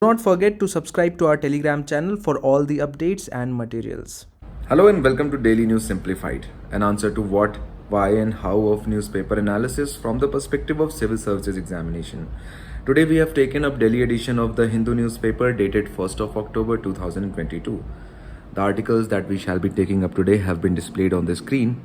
Do not forget to subscribe to our Telegram channel for all the updates and materials. Hello and welcome to Daily News Simplified, an answer to what, why, and how of newspaper analysis from the perspective of civil services examination. Today we have taken up daily edition of the Hindu newspaper dated 1st of October 2022. The articles that we shall be taking up today have been displayed on the screen,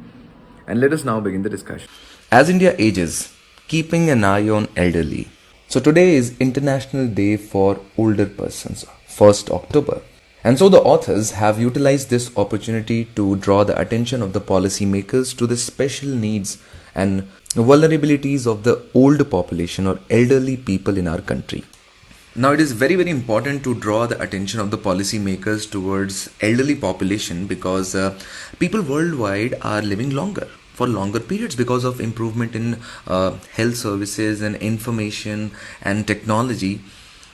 and let us now begin the discussion. As India ages, keeping an eye on elderly. So today is International Day for Older Persons, 1st October. And so the authors have utilized this opportunity to draw the attention of the policymakers to the special needs and vulnerabilities of the old population or elderly people in our country. Now, it is very, very important to draw the attention of the policymakers towards elderly population because people worldwide are living longer for longer periods because of improvement in health services and information and technology.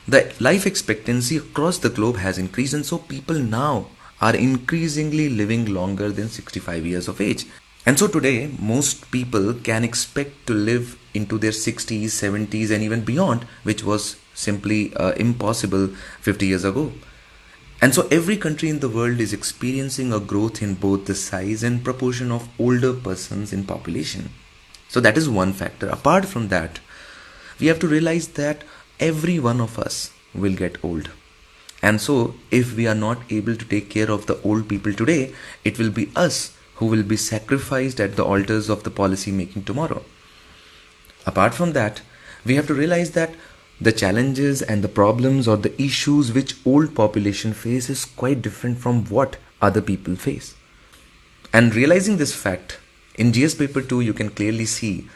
The life expectancy across the globe has increased, and so people now are increasingly living longer than 65 years of age. And so today, most people can expect to live into their 60s, 70s, and even beyond, which was simply impossible 50 years ago. And so every country in the world is experiencing a growth in both the size and proportion of older persons in population. So that is one factor. Apart from that, we have to realize that every one of us will get old. And so if we are not able to take care of the old people today, it will be us who will be sacrificed at the altars of the policy making tomorrow. Apart from that, we have to realize that the challenges and the problems or the issues which old population face is quite different from what other people face. And realizing this fact, in GS paper 2 you can clearly see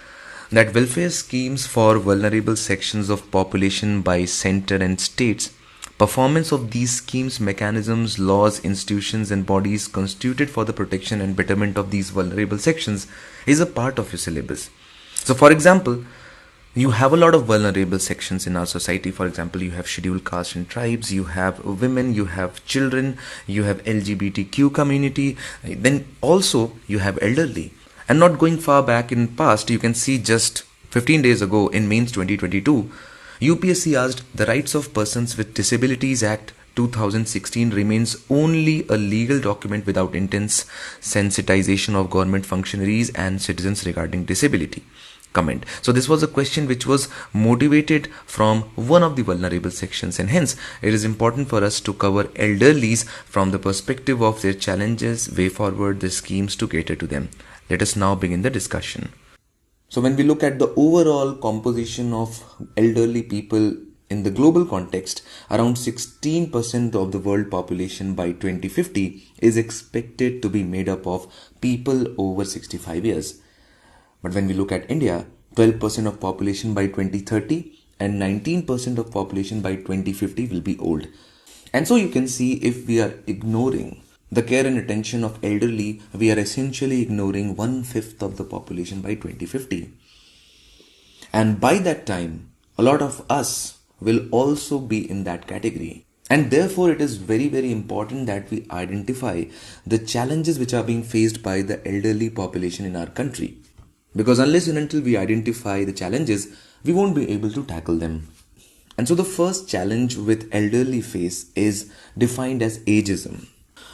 that welfare schemes for vulnerable sections of population by center and states, performance of these schemes, mechanisms, laws, institutions and bodies constituted for the protection and betterment of these vulnerable sections is a part of your syllabus. So for example, you have a lot of vulnerable sections in our society. For example, you have scheduled castes and tribes, you have women, you have children, you have LGBTQ community, then also you have elderly. And not going far back in past, you can see just 15 days ago in Mains 2022, UPSC asked the Rights of Persons with Disabilities Act 2016 remains only a legal document without intense sensitization of government functionaries and citizens regarding disability. Comment. So this was a question which was motivated from one of the vulnerable sections, and hence it is important for us to cover elderlies from the perspective of their challenges, way forward, the schemes to cater to them. Let us now begin the discussion. So when we look at the overall composition of elderly people in the global context, around 16% of the world population by 2050 is expected to be made up of people over 65 years. But when we look at India, 12% of population by 2030 and 19% of population by 2050 will be old. And so you can see, if we are ignoring the care and attention of elderly, we are essentially ignoring 1/5 of the population by 2050. And by that time, a lot of us will also be in that category. And therefore, it is very, very important that we identify the challenges which are being faced by the elderly population in our country. Because unless and until we identify the challenges, we won't be able to tackle them. And so the first challenge with elderly face is defined as ageism,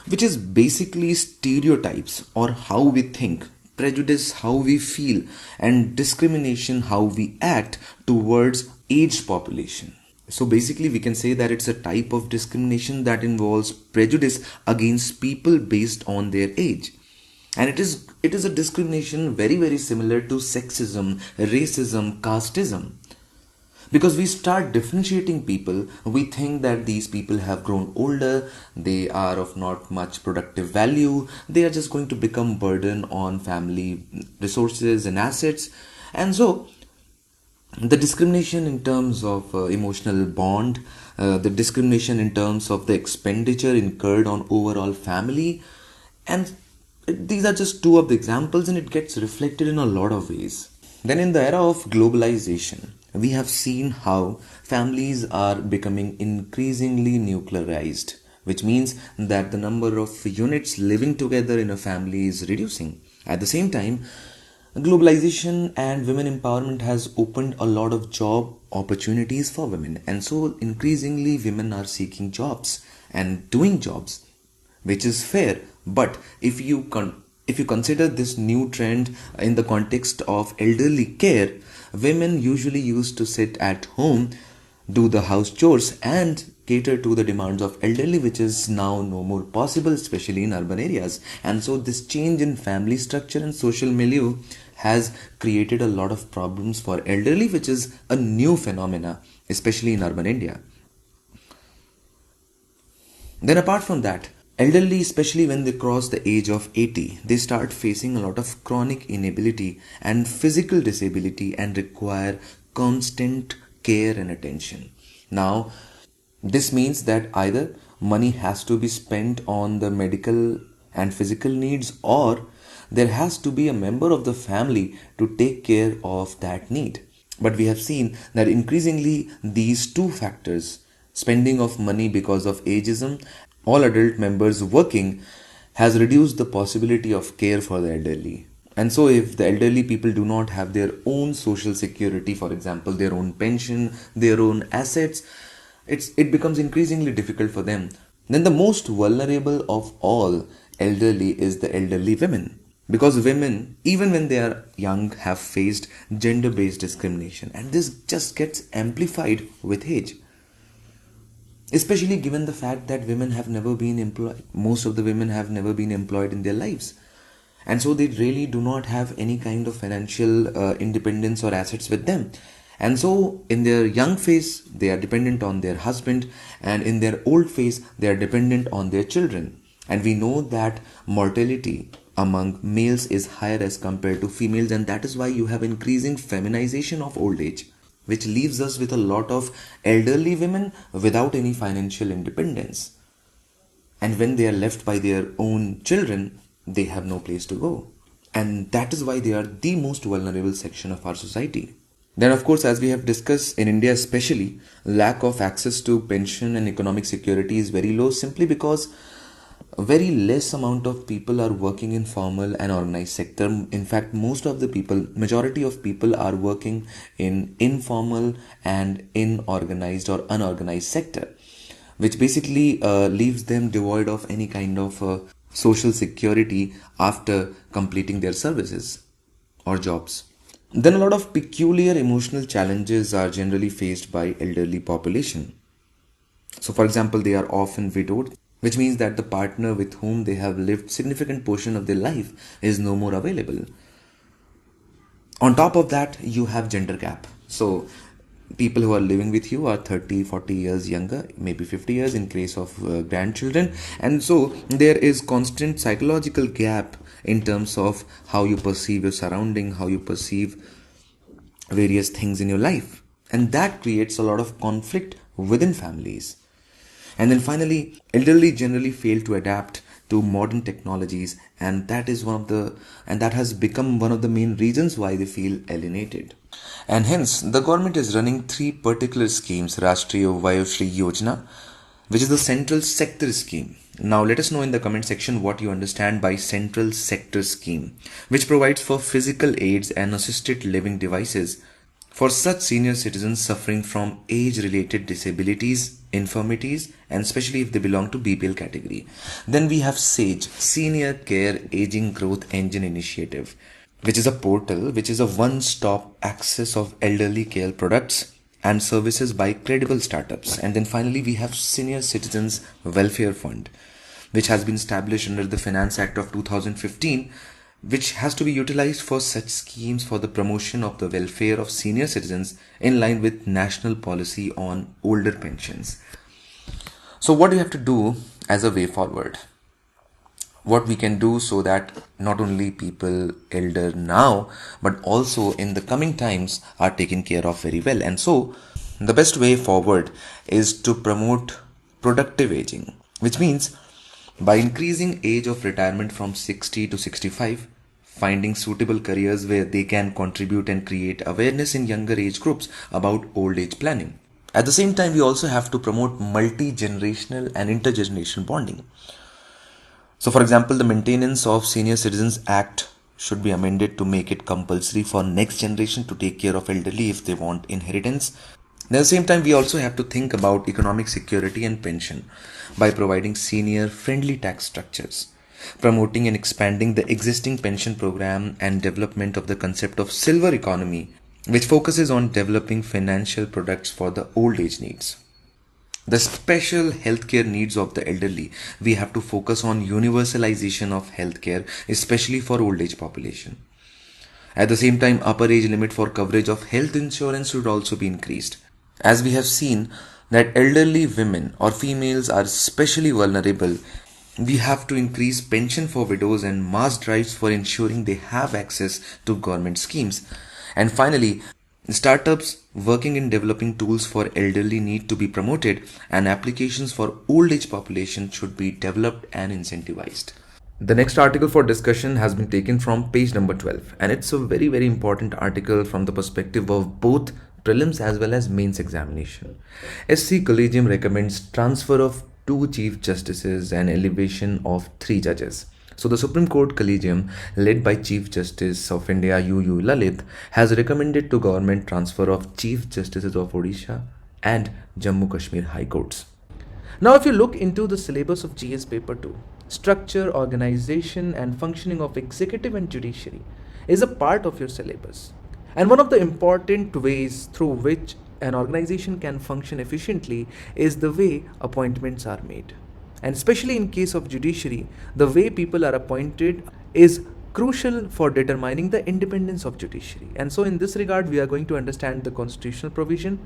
which is basically stereotypes or how we think, prejudice how we feel, and discrimination how we act towards aged population. So basically we can say that it's a type of discrimination that involves prejudice against people based on their age. And it is a discrimination very, very similar to sexism, racism, casteism. Because we start differentiating people, we think that these people have grown older, they are of not much productive value, they are just going to become burden on family resources and assets. And so the discrimination in terms of emotional bond, the discrimination in terms of the expenditure incurred on overall family, and these are just two of the examples, and it gets reflected in a lot of ways. Then in the era of globalization, we have seen how families are becoming increasingly nuclearized, which means that the number of units living together in a family is reducing. At the same time, Globalization and women empowerment has opened a lot of job opportunities for women, and so increasingly women are seeking jobs and doing jobs, which is fair. But if you consider this new trend in the context of elderly care, women usually used to sit at home, do the house chores, and cater to the demands of elderly, which is now no more possible, especially in urban areas. And so this change in family structure and social milieu has created a lot of problems for elderly, which is a new phenomena, especially in urban India. Then apart from that, elderly, especially when they cross the age of 80, they start facing a lot of chronic inability and physical disability and require constant care and attention. Now, this means that either money has to be spent on the medical and physical needs, or there has to be a member of the family to take care of that need. But we have seen that increasingly these two factors, spending of money because of ageism, all adult members working, has reduced the possibility of care for the elderly. And so if the elderly people do not have their own social security, for example, their own pension, their own assets, it becomes increasingly difficult for them. Then the most vulnerable of all elderly is the elderly women. Because women, even when they are young, have faced gender based discrimination, and this just gets amplified with age. Especially given the fact that women have never been employed, most of the women have never been employed in their lives. And so they really do not have any kind of financial independence or assets with them. And so in their young phase, they are dependent on their husband, and in their old phase, they are dependent on their children. And we know that mortality among males is higher as compared to females, and that is why you have increasing feminization of old age, which leaves us with a lot of elderly women without any financial independence. And when they are left by their own children, they have no place to go. And that is why they are the most vulnerable section of our society. Then, of course, as we have discussed, in India especially, lack of access to pension and economic security is very low, simply because a very less amount of people are working in formal and organized sector. In fact, majority of people are working in informal and inorganized or unorganized sector, which basically leaves them devoid of any kind of social security after completing their services or jobs. Then a lot of peculiar emotional challenges are generally faced by elderly population. So for example, they are often widowed, which means that the partner with whom they have lived significant portion of their life is no more available. On top of that, you have gender gap. So people who are living with you are 30, 40 years younger, maybe 50 years in case of grandchildren. And so there is constant psychological gap in terms of how you perceive your surrounding, how you perceive various things in your life. And that creates a lot of conflict within families. And then finally, elderly generally fail to adapt to modern technologies, and that has become one of the main reasons why they feel alienated. And hence, the government is running three particular schemes: Rashtriya Vayashri Yojana, which is the central sector scheme. Now, let us know in the comment section what you understand by central sector scheme, which provides for physical aids and assisted living devices for such senior citizens suffering from age-related disabilities, infirmities, and especially if they belong to BPL category. Then we have SAGE, Senior Care Aging Growth Engine Initiative, which is a portal which is a one-stop access of elderly care products and services by credible startups. And then finally we have Senior Citizens Welfare Fund, which has been established under the Finance Act of 2015, which has to be utilized for such schemes for the promotion of the welfare of senior citizens in line with national policy on older pensions. So what do you have to do as a way forward? What we can do so that not only people elder now, but also in the coming times are taken care of very well. And so the best way forward is to promote productive aging, which means by increasing age of retirement from 60 to 65, finding suitable careers where they can contribute and create awareness in younger age groups about old age planning. At the same time, we also have to promote multi-generational and intergenerational bonding. So for example, the Maintenance of Senior Citizens Act should be amended to make it compulsory for next generation to take care of elderly if they want inheritance. At the same time, we also have to think about economic security and pension by providing senior friendly tax structures, promoting and expanding the existing pension program, and development of the concept of silver economy, which focuses on developing financial products for the old age needs. The special healthcare needs of the elderly, we have to focus on universalization of healthcare, especially for old age population. At the same time, upper age limit for coverage of health insurance should also be increased. As we have seen that elderly women or females are especially vulnerable, we have to increase pension for widows and mass drives for ensuring they have access to government schemes. And finally, startups working in developing tools for elderly need to be promoted, and applications for old age population should be developed and incentivized. The next article for discussion has been taken from page number 12, and it's a very important article from the perspective of both prelims as well as mains examination. SC Collegium recommends transfer of 2 Chief Justices and elevation of 3 judges. So the Supreme Court Collegium, led by Chief Justice of India UU Lalit, has recommended to government transfer of Chief Justices of Odisha and Jammu Kashmir High Courts. Now if you look into the syllabus of GS paper 2, structure, organization and functioning of executive and judiciary is a part of your syllabus. And one of the important ways through which an organization can function efficiently is the way appointments are made. And especially in case of judiciary, the way people are appointed is crucial for determining the independence of judiciary. And so in this regard, we are going to understand the constitutional provision,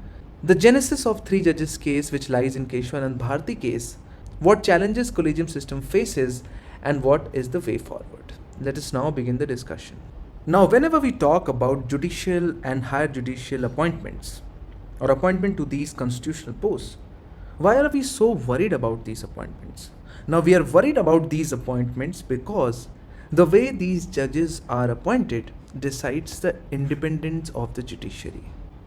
the genesis of 3 judges case which lies in Keshwan Bharti case, what challenges collegium system faces, and what is the way forward. Let us now begin the discussion. Now, whenever we talk about judicial and higher judicial appointments or appointment to these constitutional posts, why are we so worried about these appointments? Now, we are worried about these appointments because the way these judges are appointed decides the independence of the judiciary.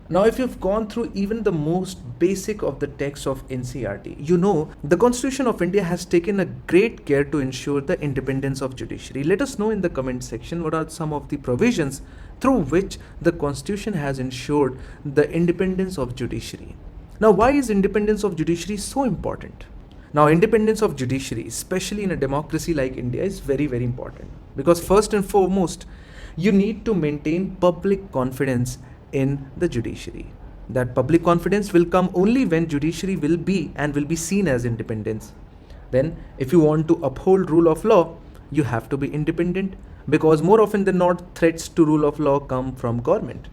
Now, if you've gone through even the most basic of the text of NCERT, you know the Constitution of India has taken a great care to ensure the independence of judiciary. Let us know in the comment section what are some of the provisions through which the Constitution has ensured the independence of judiciary. Now, why is independence of judiciary so important? Now, independence of judiciary, especially in a democracy like India, is very important because first and foremost, you need to maintain public confidence in the judiciary. That public confidence will come only when judiciary will be seen as independent. Then, if you want to uphold rule of law, you have to be independent because more often than not, threats to rule of law come from government.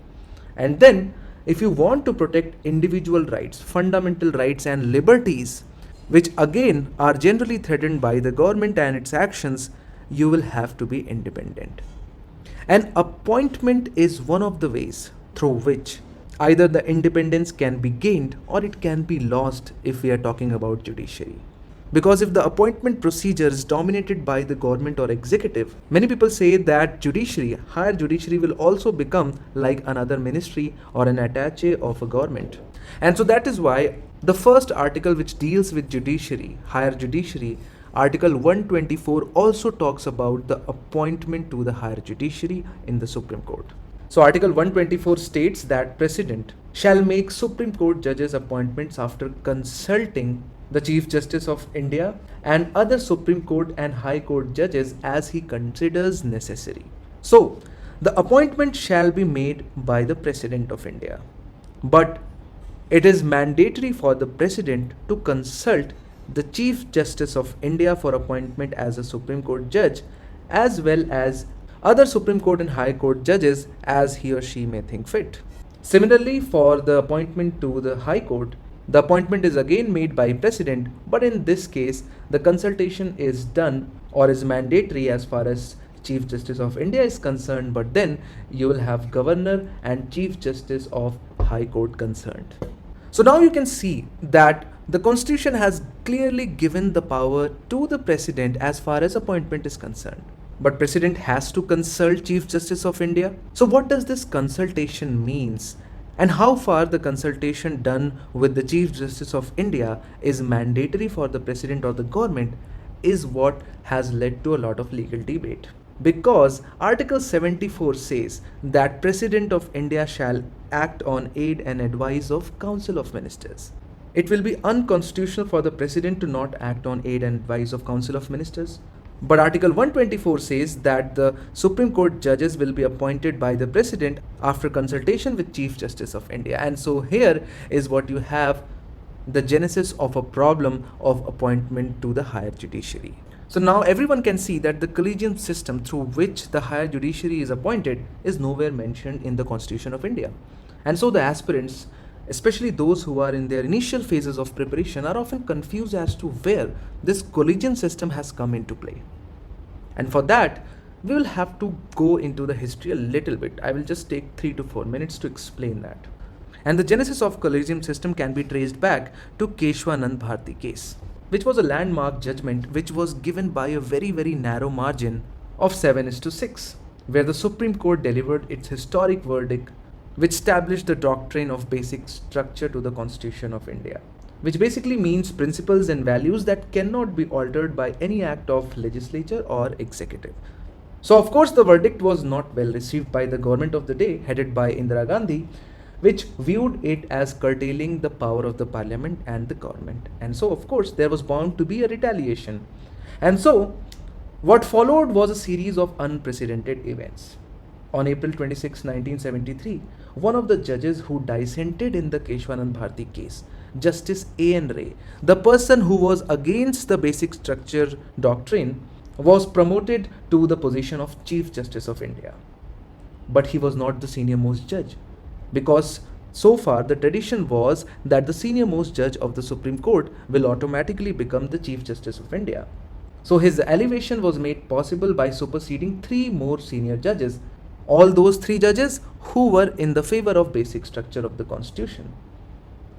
And then, if you want to protect individual rights, fundamental rights and liberties, which again are generally threatened by the government and its actions, you will have to be independent. An appointment is one of the ways through which either the independence can be gained or it can be lost if we are talking about judiciary. Because if the appointment procedure is dominated by the government or executive, many people say that judiciary, higher judiciary will also become like another ministry or an attaché of a government. And so that is why the first article which deals with judiciary, higher judiciary, Article 124 also talks about the appointment to the higher judiciary in the Supreme Court. So Article 124 states that President shall make Supreme Court judges appointments after consulting the Chief Justice of India and other Supreme Court and High Court judges as he considers necessary. So the appointment shall be made by the President of India, but it is mandatory for the President to consult the Chief Justice of India for appointment as a Supreme Court judge as well as other Supreme Court and High Court judges as he or she may think fit. Similarly, for the appointment to the High Court, the appointment is again made by President, but in this case, the consultation is done or is mandatory as far as Chief Justice of India is concerned, but then you will have Governor and Chief Justice of High Court concerned. So now you can see that the Constitution has clearly given the power to the President as far as appointment is concerned. But President has to consult Chief Justice of India. So what does this consultation means? And how far the consultation done with the Chief Justice of India is mandatory for the President or the government is what has led to a lot of legal debate. Because Article 74 says that President of India shall act on aid and advice of Council of Ministers. It will be unconstitutional for the President to not act on aid and advice of Council of Ministers. But Article 124 says that the Supreme Court judges will be appointed by the President after consultation with Chief Justice of India. And so here is what you have, the genesis of a problem of appointment to the higher judiciary. So now everyone can see that the collegium system through which the higher judiciary is appointed is nowhere mentioned in the Constitution of India. And so the aspirants, especially those who are in their initial phases of preparation, are often confused as to where this collegium system has come into play. And for that, we will have to go into the history a little bit. I will just take 3 to 4 minutes to explain that. And the genesis of collegium system can be traced back to Keshwanand Bharti case, which was a landmark judgment which was given by a very narrow margin of 7:6, where the Supreme Court delivered its historic verdict which established the doctrine of basic structure to the Constitution of India, which basically means principles and values that cannot be altered by any act of legislature or executive. So of course the verdict was not well received by the government of the day, headed by Indira Gandhi, which viewed it as curtailing the power of the parliament and the government. And so of course there was bound to be a retaliation. And so what followed was a series of unprecedented events. On April 26, 1973, one of the judges who dissented in the Keshwanand Bharti case, Justice A.N. Ray, the person who was against the basic structure doctrine, was promoted to the position of Chief Justice of India. But he was not the senior most judge, because so far the tradition was that the senior most judge of the Supreme Court will automatically become the Chief Justice of India. So his elevation was made possible by superseding 3 more senior judges, all those 3 judges who were in the favor of basic structure of the Constitution.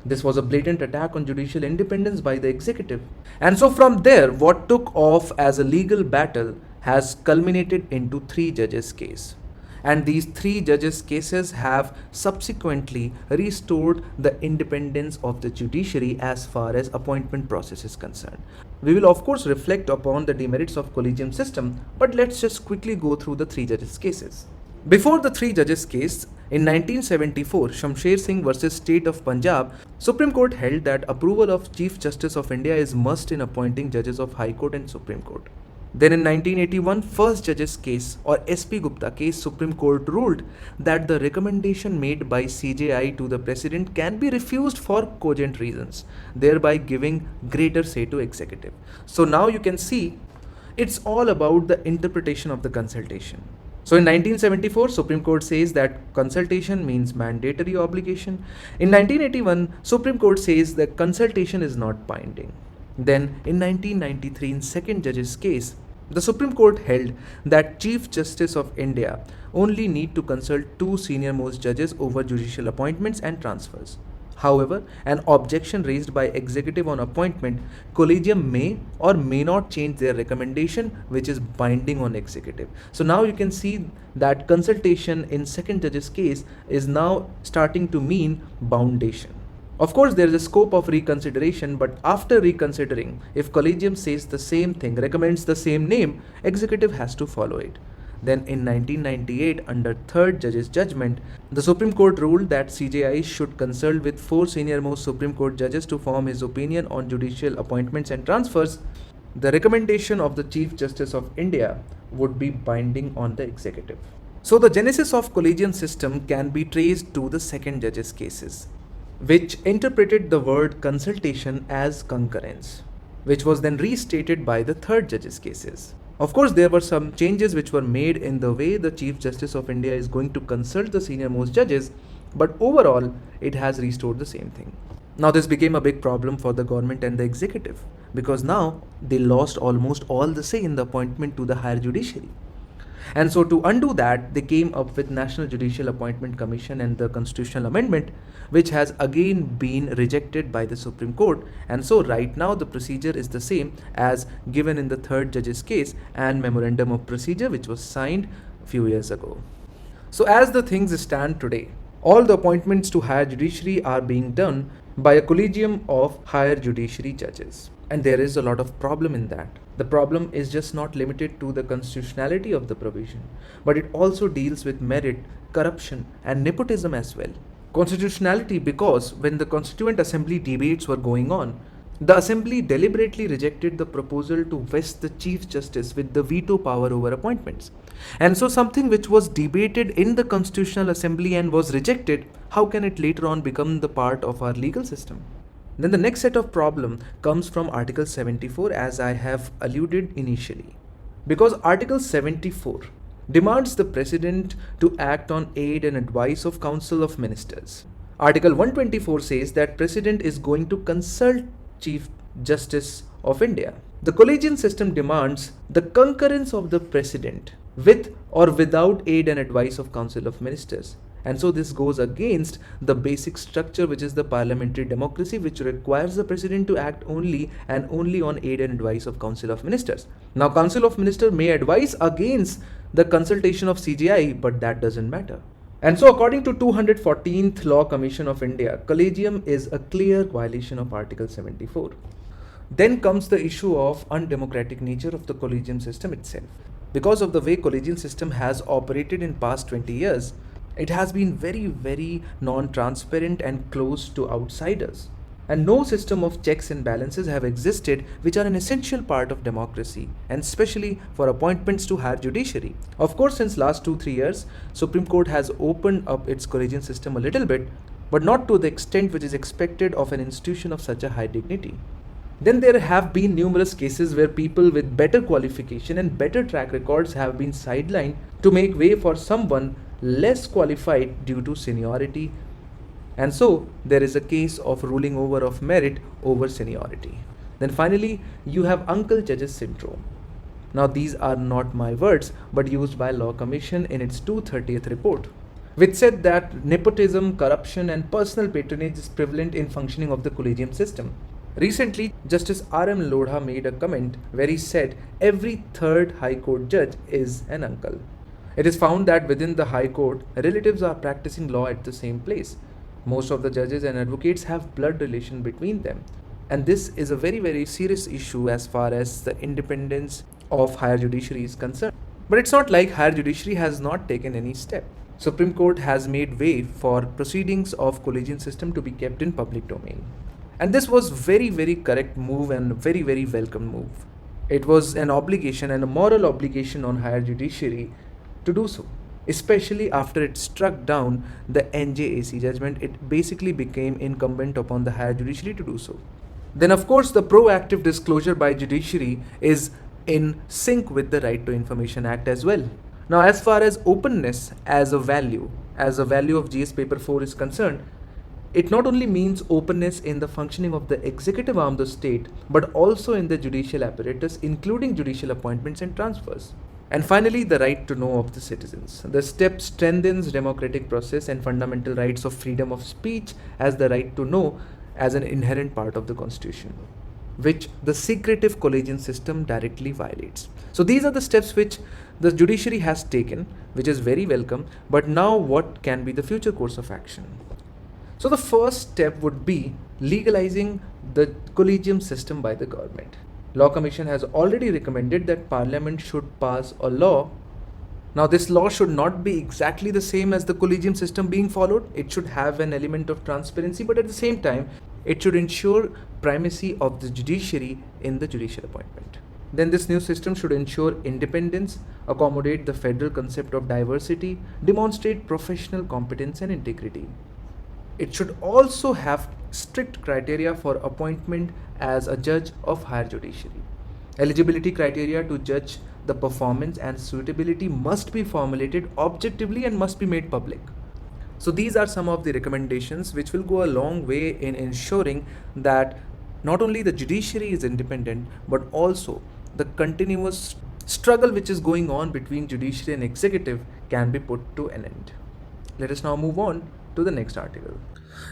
This was a blatant attack on judicial independence by the executive. And so from there, what took off as a legal battle has culminated into 3 judges' case. And these 3 judges' cases have subsequently restored the independence of the judiciary as far as appointment process is concerned. We will of course reflect upon the demerits of collegium system, but let's just quickly go through the 3 judges' cases. Before the 3 judges' case, in 1974, Shamsher Singh versus State of Punjab, Supreme Court held that approval of Chief Justice of India is must in appointing judges of High Court and Supreme Court. Then in 1981, first judge's case or SP Gupta case, Supreme Court ruled that the recommendation made by CJI to the President can be refused for cogent reasons, thereby giving greater say to executive. So now you can see it's all about the interpretation of the consultation. So in 1974, Supreme Court says that consultation means mandatory obligation. In 1981, Supreme Court says that consultation is not binding. Then in 1993, in second judge's case, the Supreme Court held that Chief Justice of India only need to consult 2 senior most judges over judicial appointments and transfers. However, an objection raised by executive on appointment, collegium may or may not change their recommendation, which is binding on executive. So now you can see that consultation in second judge's case is now starting to mean boundation. Of course, there is a scope of reconsideration, but after reconsidering, if collegium says the same thing, recommends the same name, executive has to follow it. Then in 1998, under third judge's judgment, the Supreme Court ruled that CJI should consult with 4 senior most Supreme Court judges to form his opinion on judicial appointments and transfers. The recommendation of the Chief Justice of India would be binding on the executive. So the genesis of collegium system can be traced to the second judge's cases, which interpreted the word consultation as concurrence, which was then restated by the third judge's cases. Of course, there were some changes which were made in the way the Chief Justice of India is going to consult the senior most judges, but overall, it has restored the same thing. Now, this became a big problem for the government and the executive, because now they lost almost all the say in the appointment to the higher judiciary. And so to undo that, they came up with National Judicial Appointment Commission and the constitutional amendment, which has again been rejected by the Supreme Court. And so right now the procedure is the same as given in the third judge's case and memorandum of procedure, which was signed a few years ago. So as the things stand today, all the appointments to higher judiciary are being done by a collegium of higher judiciary judges. And there is a lot of problem in that. The problem is just not limited to the constitutionality of the provision, but it also deals with merit, corruption, and nepotism as well. Constitutionality because when the Constituent Assembly debates were going on, the Assembly deliberately rejected the proposal to vest the Chief Justice with the veto power over appointments. And so something which was debated in the Constitutional Assembly and was rejected, how can it later on become the part of our legal system? Then the next set of problem comes from Article 74, as I have alluded initially. Because Article 74 demands the President to act on aid and advice of Council of Ministers. Article 124 says that President is going to consult Chief Justice of India. The collegian system demands the concurrence of the President with or without aid and advice of Council of Ministers. And so this goes against the basic structure, which is the parliamentary democracy, which requires the President to act only and only on aid and advice of Council of Ministers. Now, Council of Ministers may advise against the consultation of CJI, but that doesn't matter. And so according to 214th Law Commission of India, collegium is a clear violation of Article 74. Then comes the issue of undemocratic nature of the collegium system itself. Because of the way collegium system has operated in past 20 years, it has been very non-transparent and closed to outsiders. And no system of checks and balances have existed, which are an essential part of democracy, and especially for appointments to higher judiciary. Of course, since last 2-3 years, Supreme Court has opened up its collegium system a little bit, but not to the extent which is expected of an institution of such a high dignity. Then there have been numerous cases where people with better qualification and better track records have been sidelined to make way for someone less qualified due to seniority. And so there is a case of ruling over of merit over seniority. Then finally, you have Uncle Judges syndrome. Now these are not my words, but used by Law Commission in its 230th report, which said that nepotism, corruption and personal patronage is prevalent in functioning of the collegium system. Recently, Justice R.M. Lodha made a comment where he said every third High Court judge is an uncle. It is found that within the High Court, relatives are practicing law at the same place. Most of the judges and advocates have blood relation between them. And this is a very serious issue as far as the independence of higher judiciary is concerned. But it's not like higher judiciary has not taken any step. Supreme Court has made way for proceedings of collegium system to be kept in public domain. And this was very correct move and very welcome move. It was an obligation and a moral obligation on higher judiciary to do so. Especially after it struck down the NJAC judgment, it basically became incumbent upon the higher judiciary to do so. Then of course the proactive disclosure by judiciary is in sync with the Right to Information Act as well. Now as far as openness as a value of GS paper 4 is concerned, it not only means openness in the functioning of the executive arm of the state, but also in the judicial apparatus, including judicial appointments and transfers. And finally, the right to know of the citizens. The step strengthens democratic process and fundamental rights of freedom of speech as the right to know as an inherent part of the Constitution, which the secretive collegium system directly violates. So these are the steps which the judiciary has taken, which is very welcome. But now what can be the future course of action? So the first step would be legalizing the collegium system by the government. Law Commission has already recommended that Parliament should pass a law. Now this law should not be exactly the same as the collegium system being followed. It should have an element of transparency, but at the same time, it should ensure primacy of the judiciary in the judicial appointment. Then this new system should ensure independence, accommodate the federal concept of diversity, demonstrate professional competence and integrity. It should also have strict criteria for appointment as a judge of higher judiciary. Eligibility criteria to judge the performance and suitability must be formulated objectively and must be made public. So these are some of the recommendations which will go a long way in ensuring that not only the judiciary is independent, but also the continuous struggle which is going on between judiciary and executive can be put to an end. Let us now move on to the next article.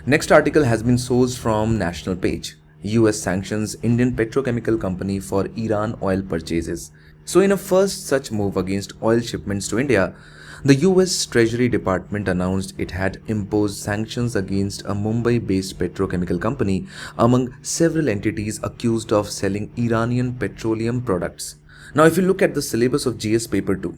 Next article has been sourced from National Page. US sanctions Indian petrochemical company for Iran oil purchases. So in a first such move against oil shipments to India, The US Treasury Department announced it had imposed sanctions against a Mumbai-based petrochemical company among several entities accused of selling Iranian petroleum products. Now, if you look at the syllabus of GS Paper 2,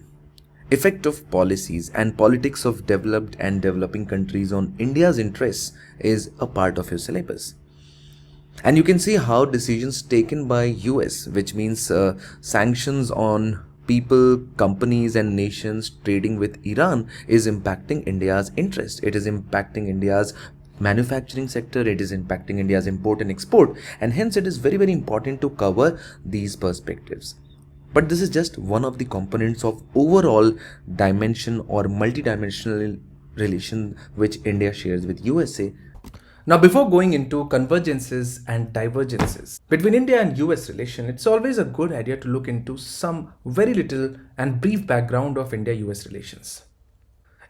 effect of policies and politics of developed and developing countries on India's interests is a part of your syllabus. And you can see how decisions taken by US, which means sanctions on people, companies and nations trading with Iran, is impacting India's interest. It is impacting India's manufacturing sector, it is impacting India's import and export, and hence it is very, very important to cover these perspectives. But this is just one of the components of overall dimension or multidimensional relation which India shares with USA. Now, before going into convergences and divergences between India and US relation, it's always a good idea to look into some very little and brief background of India-US relations.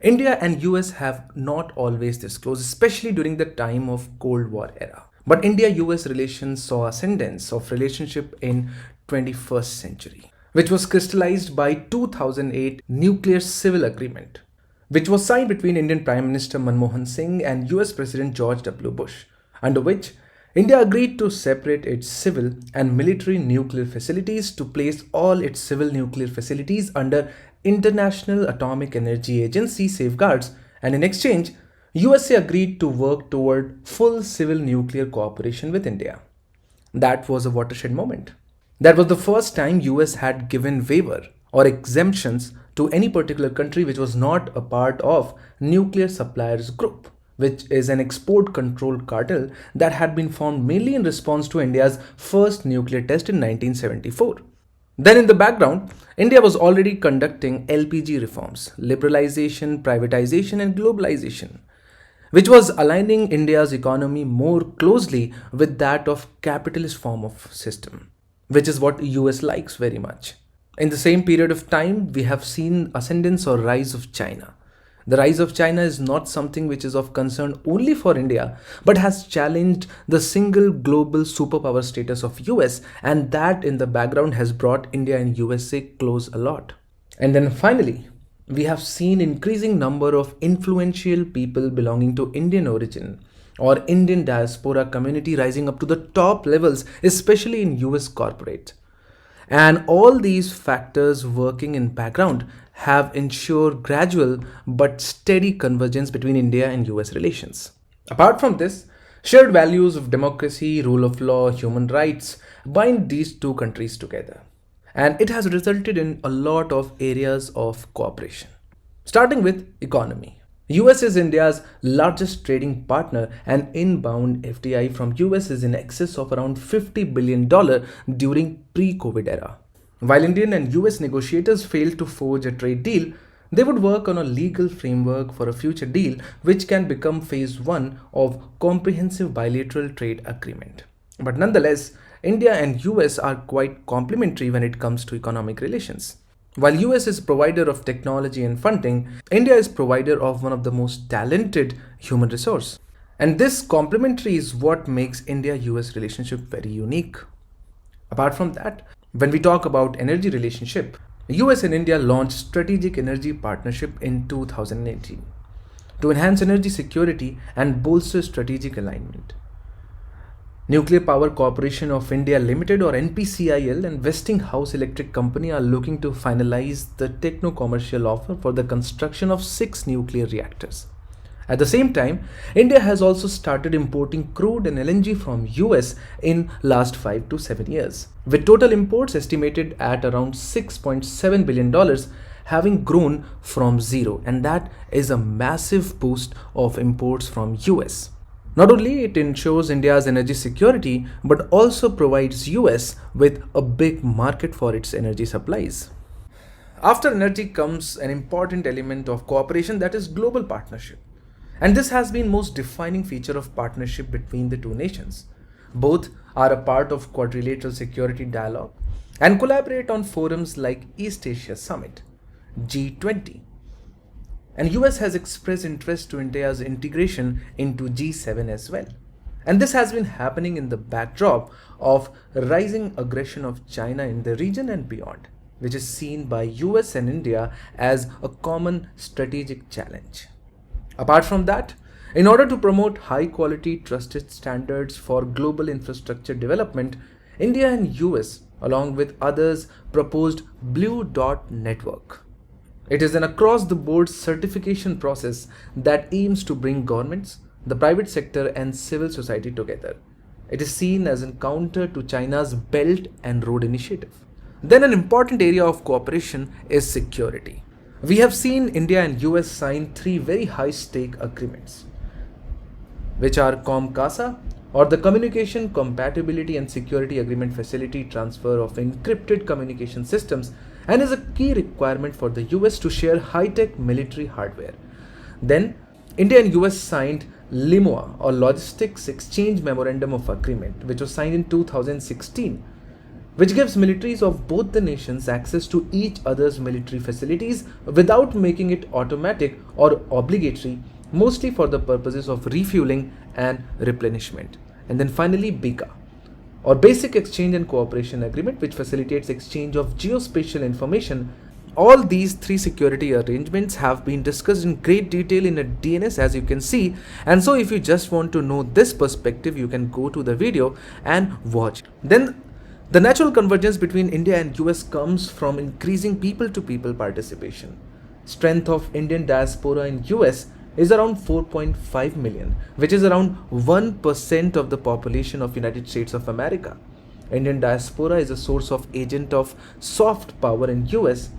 India and US have not always this close, especially during the time of Cold War era. But India-US relations saw ascendance of relationship in 21st century, which was crystallized by 2008 Nuclear Civil Agreement, which was signed between Indian Prime Minister Manmohan Singh and US President George W. Bush, under which India agreed to separate its civil and military nuclear facilities to place all its civil nuclear facilities under International Atomic Energy Agency safeguards, and in exchange, USA agreed to work toward full civil nuclear cooperation with India. That was a watershed moment. That was the first time US had given waiver or exemptions to any particular country which was not a part of Nuclear Suppliers Group, which is an export control cartel that had been formed mainly in response to India's first nuclear test in 1974. Then in the background, India was already conducting LPG reforms, liberalization, privatization and globalization, which was aligning India's economy more closely with that of capitalist form of system, which is what US likes very much. In the same period of time, we have seen ascendance or rise of China. The rise of China is not something which is of concern only for India, but has challenged the single global superpower status of US, and that in the background has brought India and USA close a lot. And then finally, we have seen increasing number of influential people belonging to Indian origin or Indian diaspora community rising up to the top levels, especially in US corporate. And all these factors working in background have ensured gradual but steady convergence between India and US relations. Apart from this, shared values of democracy, rule of law, human rights bind these two countries together. And it has resulted in a lot of areas of cooperation. Starting with economy. US is India's largest trading partner, and inbound FDI from US is in excess of around $50 billion during pre-COVID era. While Indian and US negotiators failed to forge a trade deal, they would work on a legal framework for a future deal which can become phase 1 of comprehensive bilateral trade agreement. But nonetheless, India and US are quite complementary when it comes to economic relations. While US is provider of technology and funding, India is provider of one of the most talented human resource. And this complementary is what makes India-US relationship very unique. Apart from that, when we talk about energy relationship, US and India launched Strategic Energy Partnership in 2018 to enhance energy security and bolster strategic alignment. Nuclear Power Corporation of India Limited or NPCIL and Westinghouse Electric Company are looking to finalize the techno-commercial offer for the construction of 6 nuclear reactors. At the same time, India has also started importing crude and LNG from US in last 5 to 7 years, with total imports estimated at around $6.7 billion, having grown from zero, and that is a massive boost of imports from US. Not only it ensures India's energy security, but also provides US with a big market for its energy supplies. After energy comes an important element of cooperation, that is global partnership. And this has been most defining feature of partnership between the two nations. Both are a part of quadrilateral security dialogue and collaborate on forums like East Asia Summit, G20. And US has expressed interest to India's integration into G7 as well. And this has been happening in the backdrop of rising aggression of China in the region and beyond. which is seen by US and India as a common strategic challenge. Apart from that, in order to promote high quality trusted standards for global infrastructure development, India and US along with others proposed Blue Dot Network. It is an across the board certification process that aims to bring governments, the private sector and civil society together. It is seen as a counter to China's Belt and Road Initiative. Then an important area of cooperation is security. We have seen India and US sign 3 very high stake agreements, which are COMCASA, or the Communication Compatibility and Security Agreement Facility Transfer of Encrypted Communication Systems, and is a key requirement for the US to share high-tech military hardware. Then, India and US signed LIMOA, or Logistics Exchange Memorandum of Agreement, which was signed in 2016, which gives militaries of both the nations access to each other's military facilities without making it automatic or obligatory, mostly for the purposes of refueling and replenishment. And then finally, BICA, or Basic Exchange and Cooperation Agreement, which facilitates exchange of geospatial information. All these 3 security arrangements have been discussed in great detail in a DNS, as you can see, and so if you just want to know this perspective, you can go to the video and watch. Then the natural convergence between India and US comes from increasing people-to-people participation. Strength of Indian diaspora in US is around 4.5 million, which is around 1% of the population of United States of America. Indian diaspora is a source of agent of soft power in US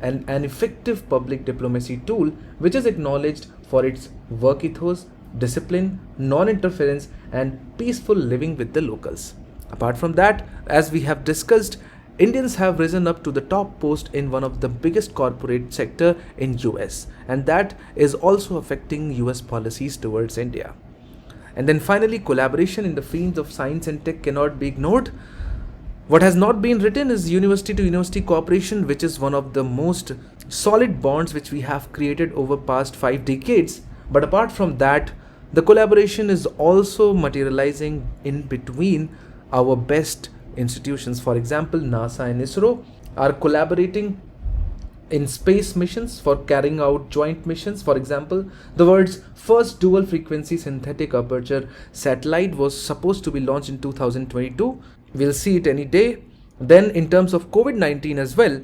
and an effective public diplomacy tool which is acknowledged for its work ethos, discipline, non-interference and peaceful living with the locals. Apart from that, as we have discussed, Indians have risen up to the top post in one of the biggest corporate sector in US, and that is also affecting US policies towards India. And then finally, collaboration in the fields of science and tech cannot be ignored. What has not been written is university to university cooperation, which is one of the most solid bonds which we have created over past 5 decades. But apart from that, the collaboration is also materializing in between our best institutions. For example, NASA and ISRO are collaborating in space missions for carrying out joint missions. For example, the world's first dual frequency synthetic aperture satellite was supposed to be launched in 2022. We'll see it any day. Then in terms of COVID-19 as well,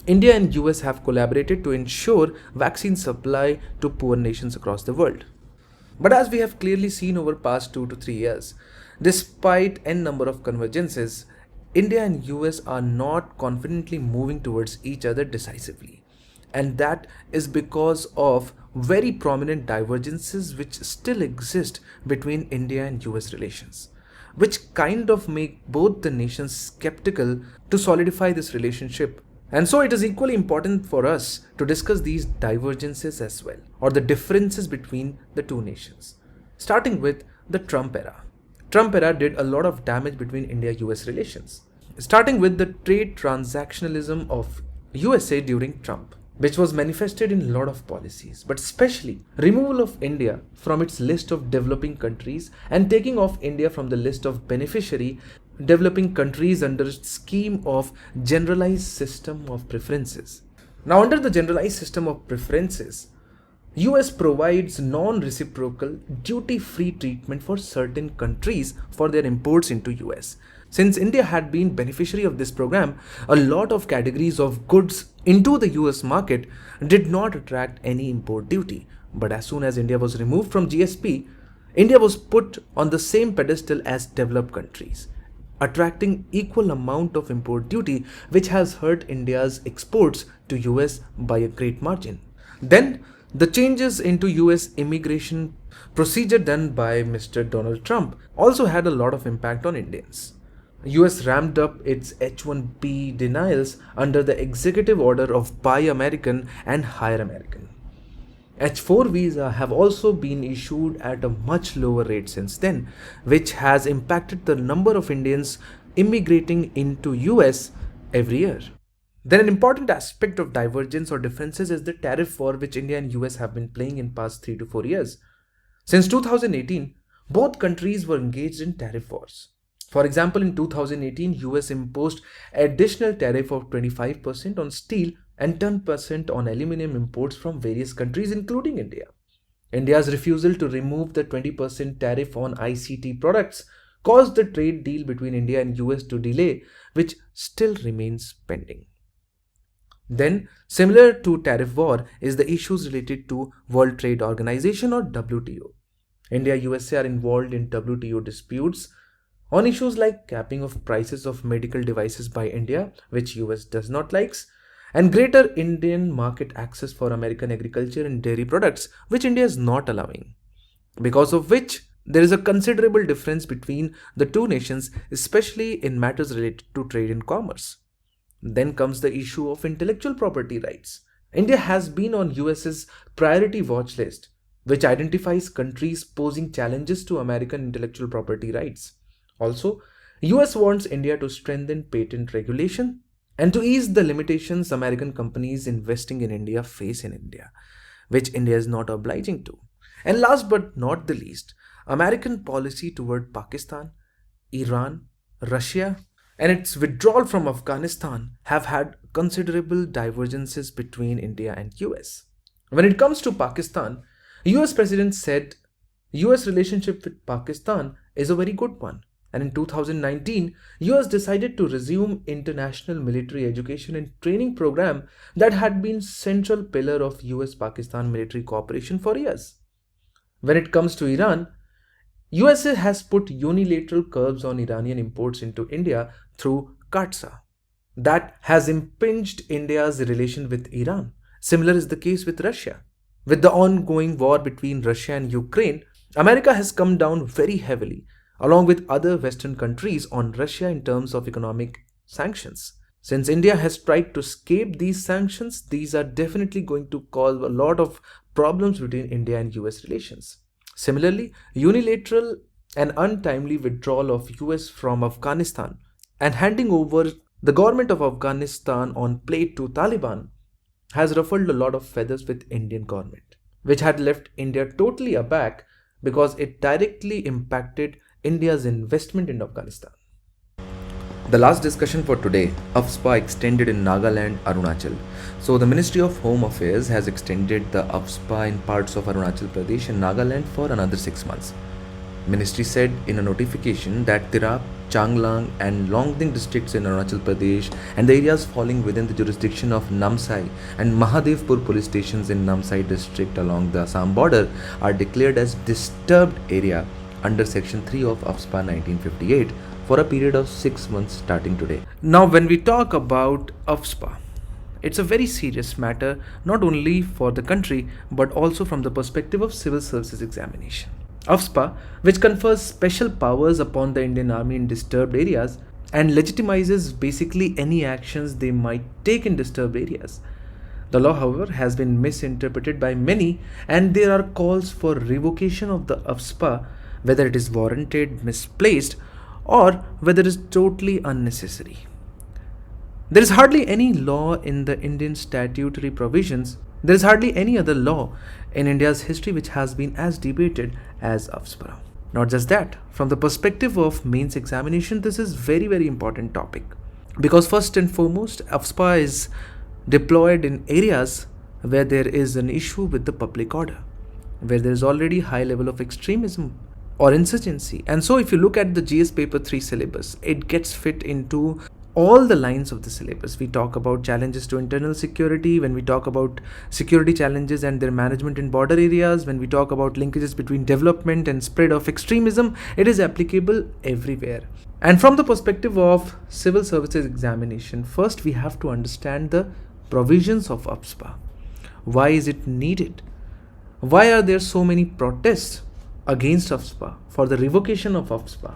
India and US have collaborated to ensure vaccine supply to poor nations across the world. But as we have clearly seen over past 2 to 3 years, despite n number of convergences, India and US are not confidently moving towards each other decisively. And that is because of very prominent divergences which still exist between India and US relations, which kind of make both the nations skeptical to solidify this relationship. And so it is equally important for us to discuss these divergences as well, or the differences between the two nations. Starting with the Trump era. Trump era did a lot of damage between India-US relations. Starting with the trade transactionalism of USA during Trump, which was manifested in a lot of policies, but especially removal of India from its list of developing countries and taking off India from the list of beneficiary developing countries under a scheme of generalized system of preferences. Now, under the generalized system of preferences, US provides non-reciprocal duty-free treatment for certain countries for their imports into US. Since India had been beneficiary of this program, a lot of categories of goods into the US market did not attract any import duty. But as soon as India was removed from GSP, India was put on the same pedestal as developed countries, attracting equal amount of import duty, which has hurt India's exports to US by a great margin. Then, the changes into US immigration procedure done by Mr. Donald Trump also had a lot of impact on Indians. US ramped up its H-1B denials under the executive order of Buy American and Hire American. H-4 visa have also been issued at a much lower rate since then, which has impacted the number of Indians immigrating into US every year. Then an important aspect of divergence or differences is the tariff war which India and US have been playing in past 3 to 4 years. Since 2018, both countries were engaged in tariff wars. For example, in 2018, US imposed additional tariff of 25% on steel and 10% on aluminum imports from various countries including India. India's refusal to remove the 20% tariff on ICT products caused the trade deal between India and US to delay, which still remains pending. Then, similar to tariff war is the issues related to World Trade Organization or WTO. India and USA are involved in WTO disputes on issues like capping of prices of medical devices by India, which US does not like, and greater Indian market access for American agriculture and dairy products, which India is not allowing. Because of which, there is a considerable difference between the two nations, especially in matters related to trade and commerce. Then comes the issue of intellectual property rights. India has been on US's priority watch list, which identifies countries posing challenges to American intellectual property rights. Also, US wants India to strengthen patent regulation and to ease the limitations American companies investing in India face in India, which India is not obliging to. And last but not the least, American policy toward Pakistan, Iran, Russia, and its withdrawal from Afghanistan have had considerable divergences between India and US. When it comes to Pakistan, US President said US relationship with Pakistan is a very good one. And in 2019, US decided to resume international military education and training program that had been central pillar of US-Pakistan military cooperation for years. When it comes to Iran, USA has put unilateral curbs on Iranian imports into India through CAATSA. That has impinged India's relation with Iran. Similar is the case with Russia. With the ongoing war between Russia and Ukraine, America has come down very heavily, along with other Western countries, on Russia in terms of economic sanctions. Since India has tried to escape these sanctions, these are definitely going to cause a lot of problems between India and US relations. Similarly, unilateral and untimely withdrawal of US from Afghanistan and handing over the government of Afghanistan on plate to Taliban has ruffled a lot of feathers with Indian government, which had left India totally aback because it directly impacted India's investment in Afghanistan. The last discussion for today, UPSPA extended in Nagaland, Arunachal. So the Ministry of Home Affairs has extended the UPSPA in parts of Arunachal Pradesh and Nagaland for another 6 months. Ministry said in a notification that Tirap, Changlang and Longding districts in Arunachal Pradesh and the areas falling within the jurisdiction of Namsai and Mahadevpur police stations in Namsai district along the Assam border are declared as disturbed area under Section 3 of UPSPA 1958 for a period of 6 months starting today. Now, when we talk about UPSPA, it's a very serious matter not only for the country but also from the perspective of civil services examination. UPSPA, which confers special powers upon the Indian Army in disturbed areas and legitimizes basically any actions they might take in disturbed areas. The law, however, has been misinterpreted by many, and there are calls for revocation of the UPSPA, whether it is warranted, misplaced, or whether it is totally unnecessary. There is hardly any law in the Indian statutory provisions. There is hardly any other law in India's history which has been as debated as UPSPA. Not just that, from the perspective of mains examination, this is very, very important topic. Because first and foremost, UPSPA is deployed in areas where there is an issue with the public order, where there is already high level of extremism or insurgency. And so if you look at the GS paper 3 syllabus, it gets fit into all the lines of the syllabus. We talk about challenges to internal security, when we talk about security challenges and their management in border areas, when we talk about linkages between development and spread of extremism, it is applicable everywhere. And from the perspective of civil services examination, first we have to understand the provisions of UPSPA. Why is it needed? Why are there so many protests against UPSPA for the revocation of UPSPA?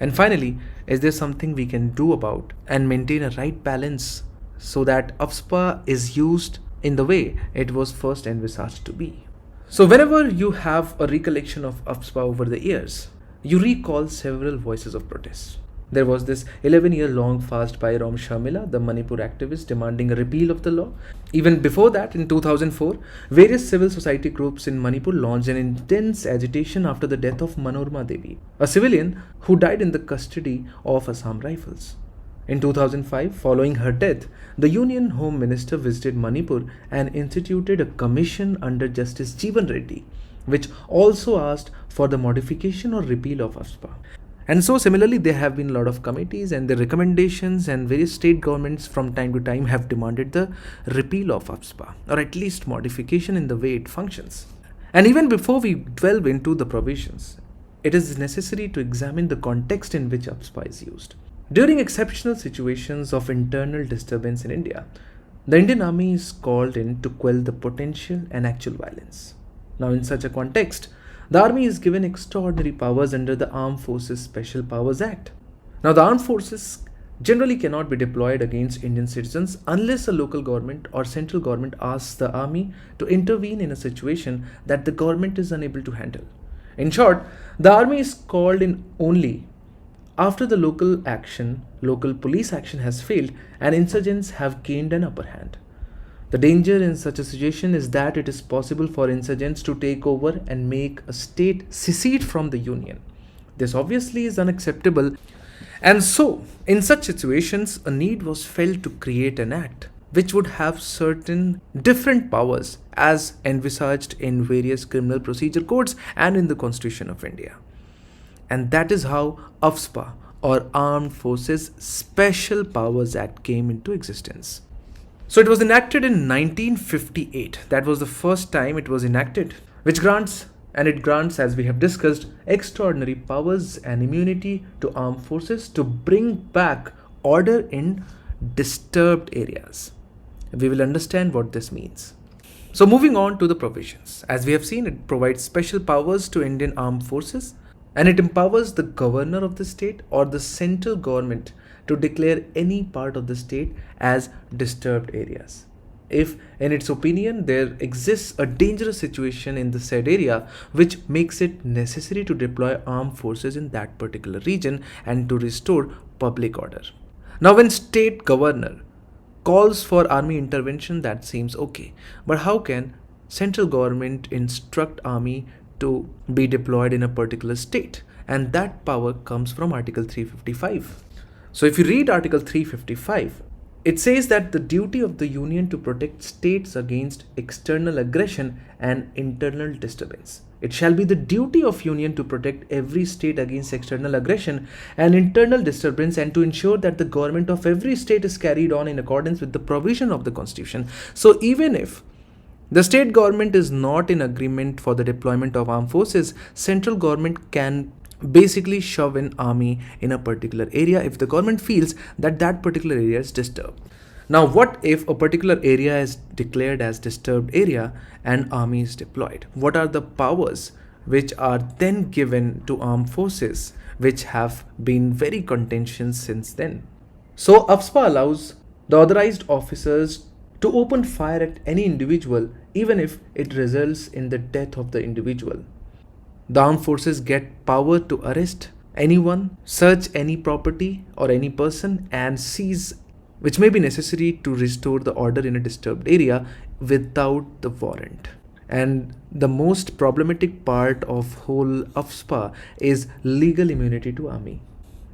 And finally, is there something we can do about and maintain a right balance so that UPSPA is used in the way it was first envisaged to be? So whenever you have a recollection of UPSPA over the years, you recall several voices of protest. There was this 11-year-long fast by Ram Shamila, the Manipur activist, demanding a repeal of the law. Even before that, in 2004, various civil society groups in Manipur launched an intense agitation after the death of Manorma Devi, a civilian who died in the custody of Assam Rifles. In 2005, following her death, the Union Home Minister visited Manipur and instituted a commission under Justice Jeevan Reddy, which also asked for the modification or repeal of AFSPA. And so similarly, there have been a lot of committees and the recommendations, and various state governments from time to time have demanded the repeal of AFSPA, or at least modification in the way it functions. And even before we delve into the provisions, it is necessary to examine the context in which AFSPA is used. During exceptional situations of internal disturbance in India, the Indian Army is called in to quell the potential and actual violence. Now, in such a context, the Army is given extraordinary powers under the Armed Forces Special Powers Act. Now, the armed forces generally cannot be deployed against Indian citizens unless a local government or central government asks the Army to intervene in a situation that the government is unable to handle. In short, the Army is called in only after the local police action has failed and insurgents have gained an upper hand. The danger in such a situation is that it is possible for insurgents to take over and make a state secede from the Union. This obviously is unacceptable, and so in such situations a need was felt to create an act which would have certain different powers as envisaged in various criminal procedure codes and in the Constitution of India. And that is how AFSPA, or Armed Forces Special Powers Act, came into existence. So it was enacted in 1958. That was the first time it was enacted, which grants, as we have discussed, extraordinary powers and immunity to armed forces to bring back order in disturbed areas. We will understand what this means. So moving on to the provisions. As we have seen, it provides special powers to Indian armed forces, and it empowers the governor of the state or the central government to declare any part of the state as disturbed areas, if in its opinion there exists a dangerous situation in the said area which makes it necessary to deploy armed forces in that particular region and to restore public order. Now, when state governor calls for army intervention, that seems okay, but how can central government instruct army to be deployed in a particular state? And that power comes from Article 355. So if you read Article 355, it says that the duty of the Union to protect states against external aggression and internal disturbance. It shall be the duty of Union to protect every state against external aggression and internal disturbance, and to ensure that the government of every state is carried on in accordance with the provision of the Constitution. So even if the state government is not in agreement for the deployment of armed forces, central government can basically shove an army in a particular area if the government feels that that particular area is disturbed. Now, what if a particular area is declared as disturbed area and army is deployed? What are the powers which are then given to armed forces, which have been very contentious since then? So AFSPA allows the authorized officers to open fire at any individual even if it results in the death of the individual. The armed forces get power to arrest anyone, search any property or any person, and seize which may be necessary to restore the order in a disturbed area without the warrant. And the most problematic part of whole AFSPA is legal immunity to army.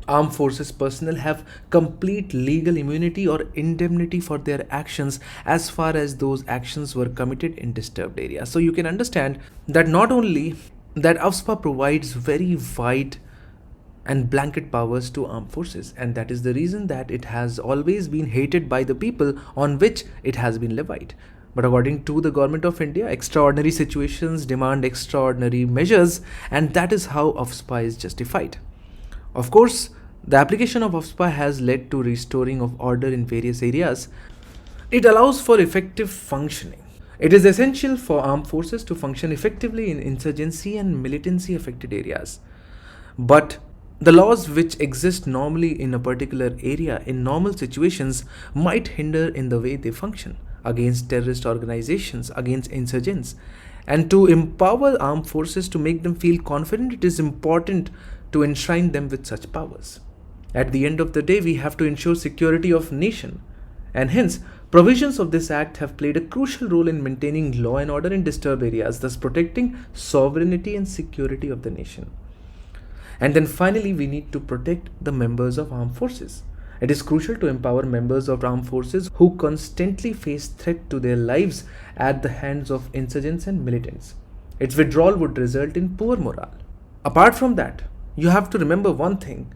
Armed forces personnel have complete legal immunity or indemnity for their actions as far as those actions were committed in disturbed areas. So you can understand that not only that AFSPA provides very wide and blanket powers to armed forces, and that is the reason that it has always been hated by the people on which it has been levied. But according to the government of India, extraordinary situations demand extraordinary measures, and that is how AFSPA is justified. Of course, the application of AFSPA has led to restoring of order in various areas. It allows for effective functioning. It is essential for armed forces to function effectively in insurgency and militancy affected areas. But the laws which exist normally in a particular area in normal situations might hinder in the way they function against terrorist organizations, against insurgents. And to empower armed forces to make them feel confident, it is important to enshrine them with such powers. At the end of the day, we have to ensure security of nation, and hence provisions of this act have played a crucial role in maintaining law and order in disturbed areas, thus protecting sovereignty and security of the nation. And then finally, we need to protect the members of armed forces. It is crucial to empower members of armed forces who constantly face threat to their lives at the hands of insurgents and militants. Its withdrawal would result in poor morale. Apart from that, you have to remember one thing,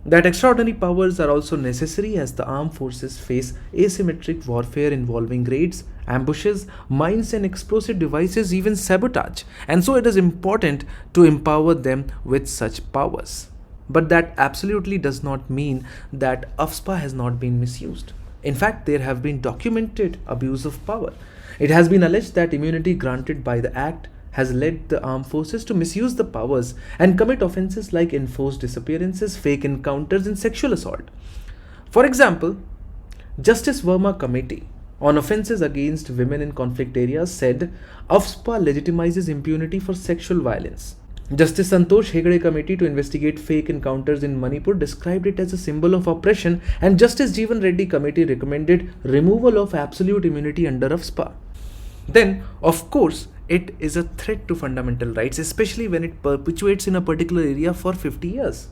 that extraordinary powers are also necessary as the armed forces face asymmetric warfare involving raids, ambushes, mines and explosive devices, even sabotage. And so it is important to empower them with such powers. But that absolutely does not mean that UPSPA has not been misused. In fact, there have been documented abuse of power. It has been alleged that immunity granted by the Act has led the armed forces to misuse the powers and commit offences like enforced disappearances, fake encounters, and sexual assault. For example, Justice Verma Committee on Offences Against Women in Conflict Areas said UPSPA legitimizes impunity for sexual violence. Justice Santosh Hegde Committee to investigate fake encounters in Manipur described it as a symbol of oppression, and Justice Jeevan Reddy Committee recommended removal of absolute immunity under UPSPA. Then, of course, it is a threat to fundamental rights, especially when it perpetuates in a particular area for 50 years.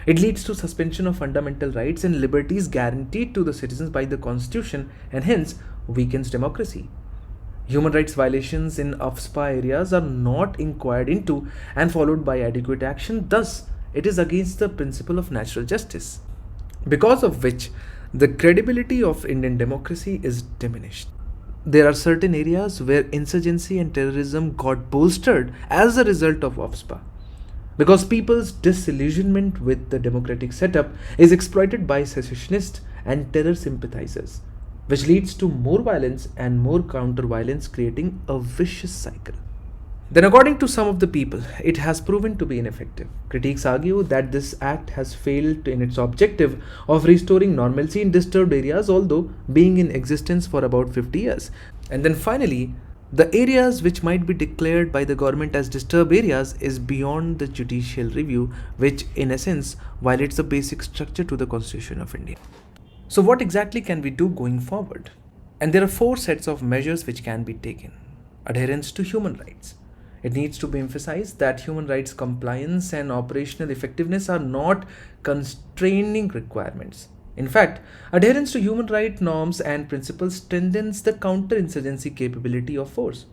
It leads to suspension of fundamental rights and liberties guaranteed to the citizens by the Constitution, and hence weakens democracy. Human rights violations in UPSPA areas are not inquired into and followed by adequate action. Thus, it is against the principle of natural justice, because of which the credibility of Indian democracy is diminished. There are certain areas where insurgency and terrorism got bolstered as a result of UPSPA, because people's disillusionment with the democratic setup is exploited by secessionists and terror sympathizers, which leads to more violence and more counter-violence, creating a vicious cycle. Then, according to some of the people, it has proven to be ineffective. Critics argue that this act has failed in its objective of restoring normalcy in disturbed areas, although being in existence for about 50 years. And then finally, the areas which might be declared by the government as disturbed areas is beyond the judicial review, which in essence violates the basic structure to the Constitution of India. So what exactly can we do going forward? And there are 4 sets of measures which can be taken. Adherence to human rights. It needs to be emphasized that human rights compliance and operational effectiveness are not constraining requirements. In fact, adherence to human rights norms and principles strengthens the counter-insurgency capability of force.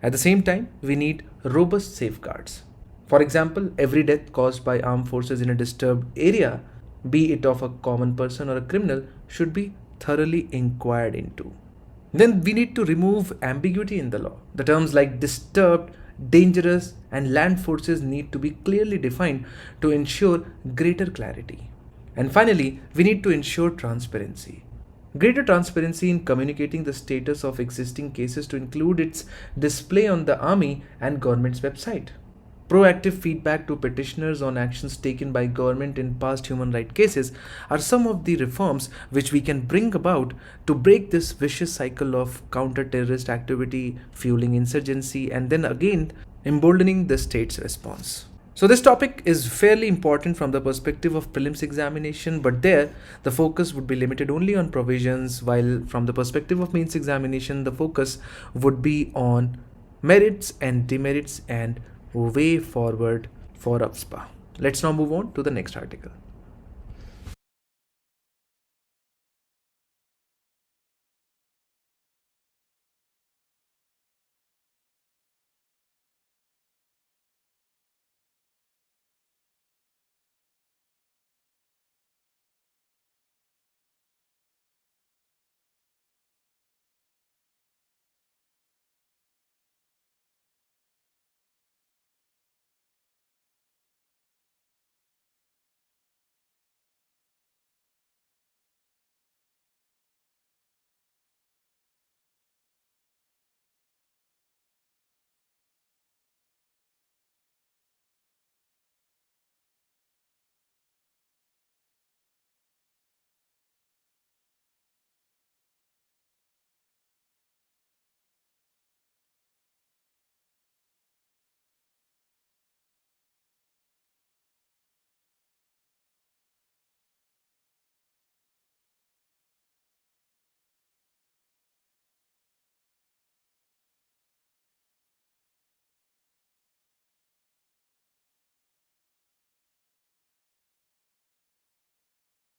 At the same time, we need robust safeguards. For example, every death caused by armed forces in a disturbed area, be it of a common person or a criminal, should be thoroughly inquired into. Then we need to remove ambiguity in the law. The terms like disturbed, dangerous, and land forces need to be clearly defined to ensure greater clarity. And finally, we need to ensure transparency. Greater transparency in communicating the status of existing cases to include its display on the Army and government's website. Proactive feedback to petitioners on actions taken by government in past human rights cases are some of the reforms which we can bring about to break this vicious cycle of counter-terrorist activity, fueling insurgency, and then again emboldening the state's response. So this topic is fairly important from the perspective of prelims examination, but there the focus would be limited only on provisions, while from the perspective of mains examination the focus would be on merits and demerits and way forward for UPSPA. Let's now move on to the next article.